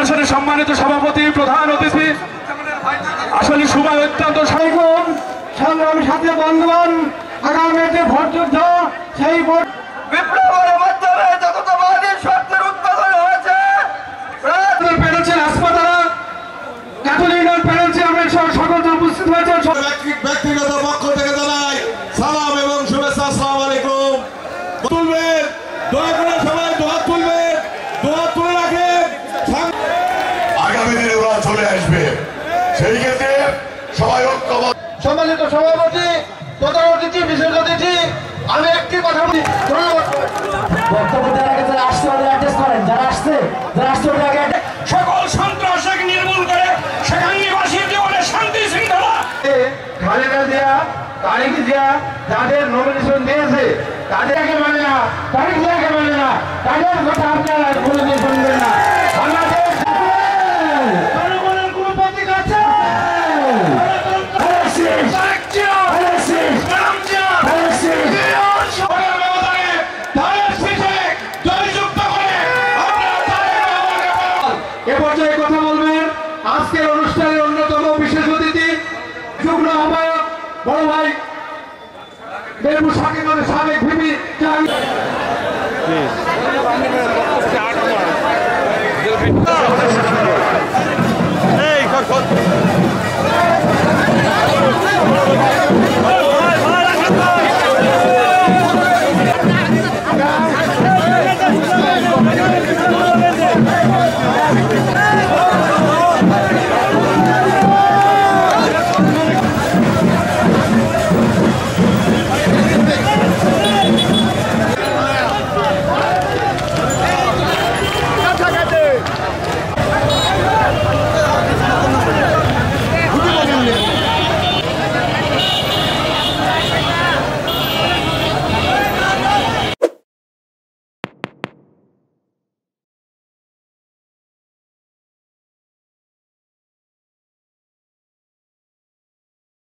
ফেডারেশনের সম্মানিত সভাপতি, প্রধান অতিথি, আসলে সময় অত্যন্ত সংগ্রামী সাথী বন্ধুগণ, আগামী যে ভোট যুদ্ধ, সেই ভোট বিপ্লবের মাধ্যমে জাতীয়তাবাদী শক্তির উৎপাদন হয়েছে। পেরেছে হাসপাতাল ক্যাথলিক ইউনিয়ন পেরেছে, আমরা সকল উপস্থিত হয়েছে। ব্যক্তিগত পক্ষ থেকে জানাই সালাম এবং শুভেচ্ছা। আসসালামু আলাইকুম। তুলবেন, দোয়া করে সবাই দোয়া তুলবেন, দোয়া তুলে রাখেন। আগামী দিনে ওরা চলে আসবে, সেই ক্ষেত্রে সবাই ঐক্যবদ্ধ। সম্মানিত সভাপতি, প্রধান অতিথি, বিশেষ অতিথি, আমি একটি কথা বলি। বক্তব্য দেওয়ার আগে যারা আসছে ওদের অ্যাড্রেস করেন, যারা আসছে ওদের আগে সকল সন্ত্রাসকে নির্মূল করে সেখান নিবাসীর জীবনে শান্তি শৃঙ্খলা। খালেদা জিয়া, তারেক জিয়া যাদের নমিনেশন দিয়েছে তাদেরকে মানে না, তারেক জিয়াকে মানে না, তাদের কথা আপনারা কোনোদিন শুনবেন না। বাংলাদেশ জনগণের কোনো প্রতীক আছে? এ পর্যায়ে কথা বলবেন আজকের অনুষ্ঠানের অন্যতম বিশেষ অতিথি, যুগ্ম আহ্বায়ক বড় ভাই মেহবুব শাকিব আলী সাবেক ভিপি।